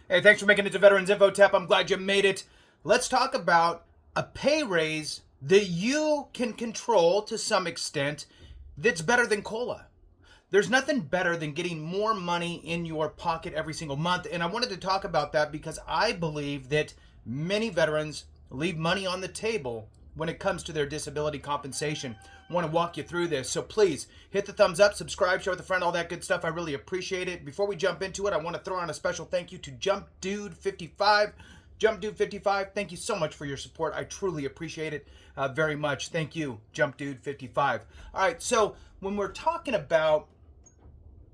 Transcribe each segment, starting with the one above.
Hey, thanks for making it to Veterans Info Tap. I'm glad you made it. Let's talk about a pay raise that you can control to some extent that's better than COLA. There's nothing better than getting more money in your pocket every single month. And I wanted to talk about that because I believe that many veterans leave money on the table when it comes to their disability compensation. I want to walk you through this. So please hit the thumbs up, subscribe, share with a friend, all that good stuff. I really appreciate it. Before we jump into it, I want to throw on a special thank you to Jump Dude 55. Jump Dude 55, thank you so much for your support. I truly appreciate it very much. Thank you, Jump Dude 55. All right, so when we're talking about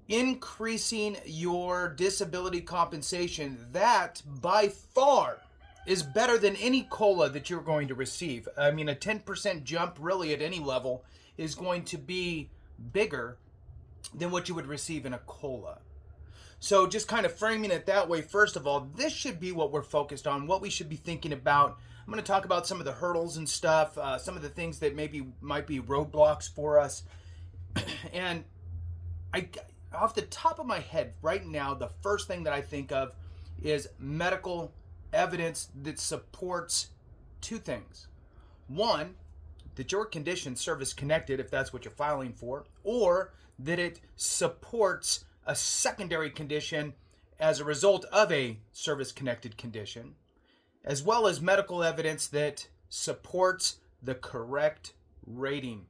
increasing your disability compensation, that by far is better than any COLA that you're going to receive. I mean, a 10% jump really at any level is going to be bigger than what you would receive in a COLA. So just kind of framing it that way, first of all, this should be what we're focused on, what we should be thinking about. I'm going to talk about some of the hurdles and stuff, some of the things that might be roadblocks for us. And off the top of my head right now, the first thing that I think of is medical evidence that supports two things. One, that your condition service connected, if that's what you're filing for, or that it supports a secondary condition as a result of a service connected condition, as well as medical evidence that supports the correct rating.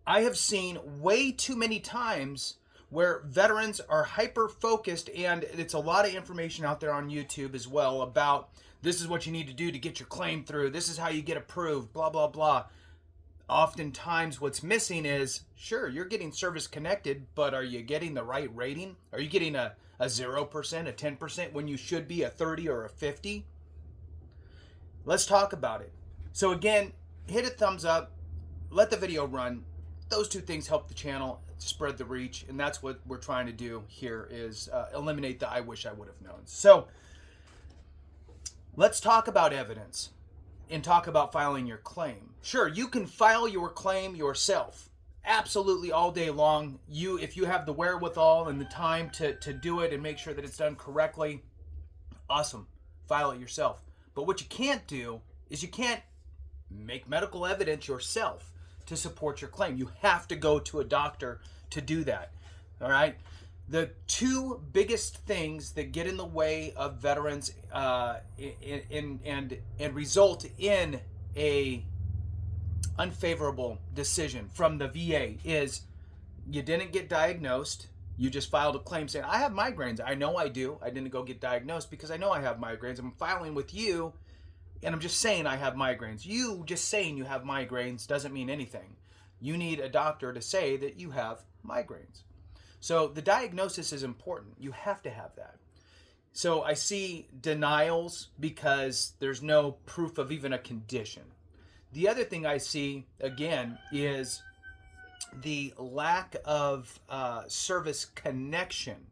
I have seen way too many times where veterans are hyper-focused, and it's a lot of information out there on YouTube as well about this is what you need to do to get your claim through, this is how you get approved, blah, blah, blah. Oftentimes what's missing is, sure, you're getting service-connected, but are you getting the right rating? Are you getting a 0%, a 10% when you should be a 30 or a 50? Let's talk about it. So again, hit a thumbs up, let the video run. Those two things help the channel spread the reach, and that's what we're trying to do here is eliminate the I wish I would have known. So let's talk about evidence and talk about filing your claim. Sure, you can file your claim yourself absolutely all day long. If you have the wherewithal and the time to do it and make sure that it's done correctly, awesome, file it yourself. But what you can't do is you can't make medical evidence yourself to support your claim. You have to go to a doctor to do that. All right. The two biggest things that get in the way of veterans and result in a unfavorable decision from the VA is you didn't get diagnosed. You just filed a claim saying, I have migraines. I know I do. I didn't go get diagnosed because I know I have migraines. I'm filing with you and I'm just saying I have migraines. You just saying you have migraines doesn't mean anything. You need a doctor to say that you have migraines. So the diagnosis is important. You have to have that. So I see denials because there's no proof of even a condition. The other thing I see, again, is the lack of service connection.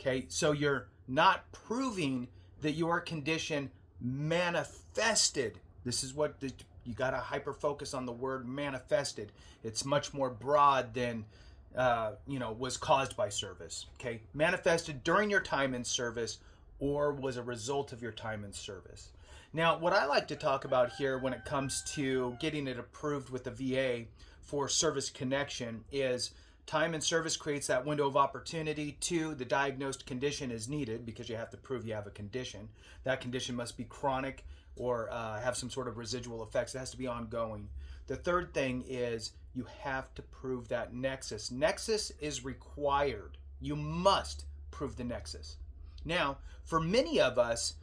Okay, so you're not proving that your condition manifested. This is what you got to hyper focus on the word manifested. It's much more broad than was caused by service. Okay, manifested during your time in service or was a result of your time in service. Now, what I like to talk about here when it comes to getting it approved with the VA for service connection is time in service creates that window of opportunity. 2, the diagnosed condition is needed because you have to prove you have a condition. That condition must be chronic or have some sort of residual effects. It has to be ongoing. The third thing is you have to prove that nexus. Nexus is required. You must prove the nexus. Now, for many of us,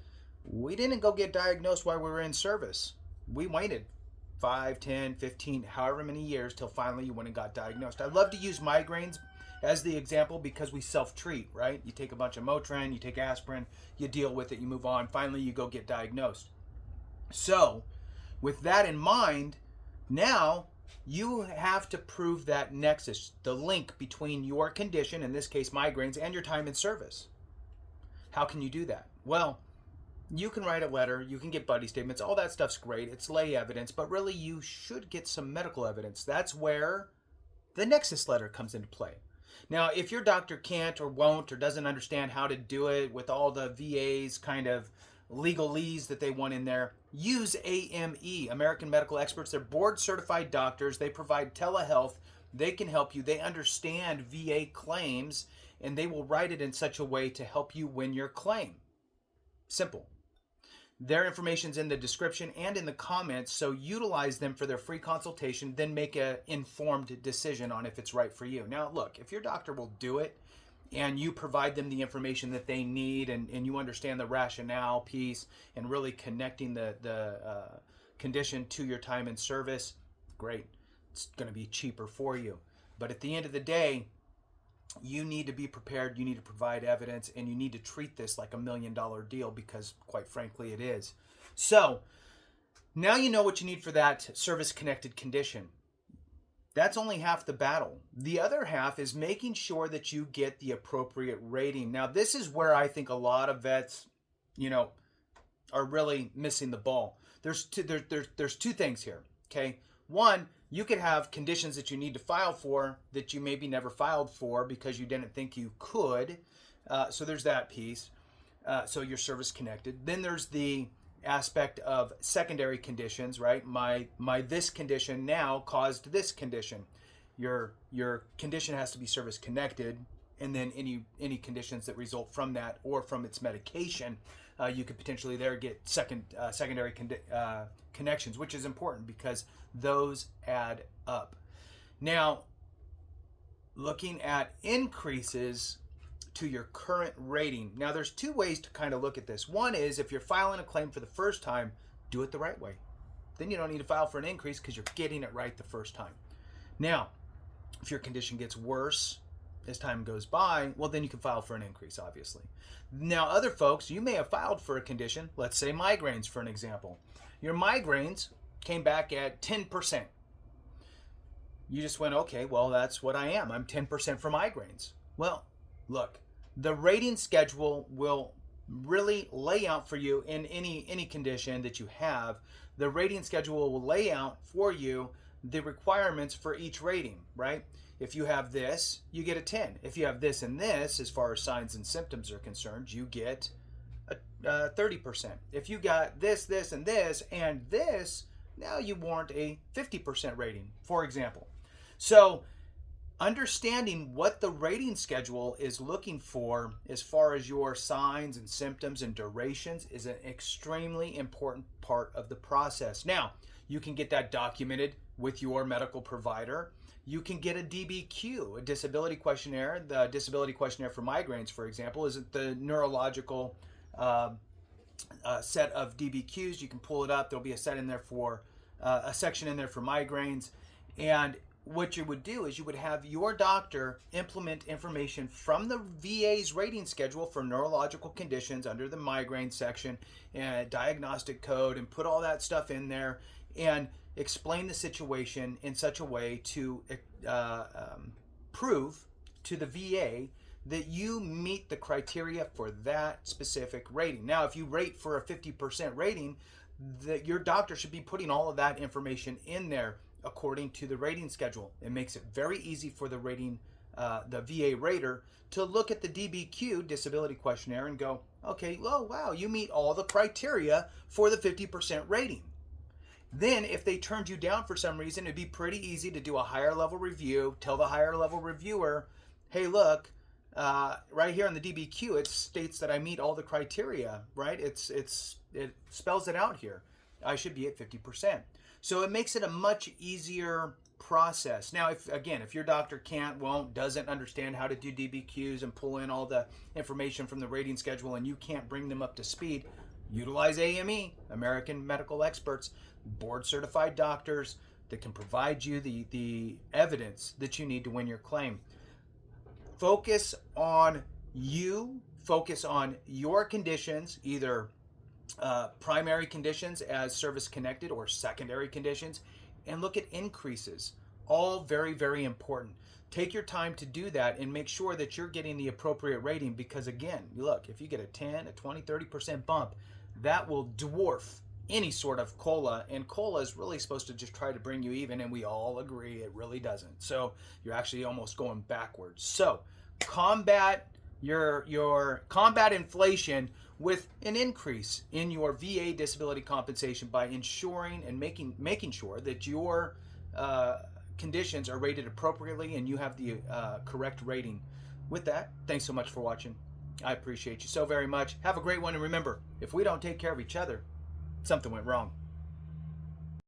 we didn't go get diagnosed while we were in service. We waited 5, 10, 15, however many years till finally you went and got diagnosed. I love to use migraines as the example because we self-treat, right? You take a bunch of Motrin, you take aspirin, you deal with it, you move on. Finally, you go get diagnosed. So, with that in mind, now you have to prove that nexus, the link between your condition, in this case migraines, and your time in service. How can you do that? Well, you can write a letter, you can get buddy statements, all that stuff's great. It's lay evidence, but really you should get some medical evidence. That's where the Nexus Letter comes into play. Now, if your doctor can't or won't or doesn't understand how to do it with all the VA's kind of legalese that they want in there, use AME, American Medical Experts. They're board certified doctors. They provide telehealth. They can help you. They understand VA claims, and they will write it in such a way to help you win your claim. Simple. Their information's in the description and in the comments, so utilize them for their free consultation, then make an informed decision on if it's right for you. Now, look, if your doctor will do it and you provide them the information that they need and you understand the rationale piece and really connecting the condition to your time in service, great. It's going to be cheaper for you. But at the end of the day, you need to be prepared, you need to provide evidence, and you need to treat this like $1 million deal because, quite frankly, it is. So, now you know what you need for that service-connected condition. That's only half the battle. The other half is making sure that you get the appropriate rating. Now, this is where I think a lot of vets, are really missing the ball. There's two things here, okay? One, you could have conditions that you need to file for that you maybe never filed for because you didn't think you could. So there's that piece. So you're service connected. Then there's the aspect of secondary conditions, right? My this condition now caused this condition. Your condition has to be service connected, and then any conditions that result from that or from its medication, you could potentially there get secondary connections, which is important because those add up. Now, looking at increases to your current rating. Now, there's two ways to kind of look at this. One is if you're filing a claim for the first time, do it the right way. Then you don't need to file for an increase because you're getting it right the first time. Now, if your condition gets worse as time goes by, well, then you can file for an increase, obviously. Now, other folks, you may have filed for a condition, let's say migraines for an example. Your migraines came back at 10%. You just went, okay, well, that's what I am. I'm 10% for migraines. Well, look, the rating schedule will really lay out for you in any condition that you have. The rating schedule will lay out for you the requirements for each rating, right? If you have this, you get a 10. If you have this and this, as far as signs and symptoms are concerned, you get a 30%. If you got this, this, and this, now you warrant a 50% rating, for example. So understanding what the rating schedule is looking for as far as your signs and symptoms and durations is an extremely important part of the process. Now, you can get that documented with your medical provider. You can get a DBQ, a disability questionnaire. The disability questionnaire for migraines, for example, isn't the neurological set of DBQs. You can pull it up. There'll be a section in there for migraines. And what you would do is you would have your doctor implement information from the VA's rating schedule for neurological conditions under the migraine section and diagnostic code, and put all that stuff in there and explain the situation in such a way to prove to the VA that you meet the criteria for that specific rating. Now, if you rate for a 50% rating, that your doctor should be putting all of that information in there according to the rating schedule. It makes it very easy for the VA rater to look at the DBQ, disability questionnaire, and go, okay, oh, wow, you meet all the criteria for the 50% rating. Then if they turned you down for some reason, it'd be pretty easy to do a higher level review, tell the higher level reviewer, hey, look, right here on the DBQ, it states that I meet all the criteria, right? It spells it out here. I should be at 50%. So it makes it a much easier process. Now, if your doctor can't, won't, doesn't understand how to do DBQs and pull in all the information from the rating schedule, and you can't bring them up to speed, utilize AME, American Medical Experts, board certified doctors that can provide you the evidence that you need to win your claim. Focus on you, focus on your conditions, either primary conditions as service connected or secondary conditions, and look at increases. All very, very important. Take your time to do that and make sure that you're getting the appropriate rating, because again, look, if you get a 10, a 20, 30% bump, that will dwarf any sort of COLA, and COLA is really supposed to just try to bring you even, and we all agree it really doesn't. So you're actually almost going backwards. So combat combat inflation with an increase in your VA disability compensation by ensuring and making sure that your conditions are rated appropriately and you have the correct rating. With that, thanks so much for watching. I appreciate you so very much. Have a great one, and remember, if we don't take care of each other, something went wrong.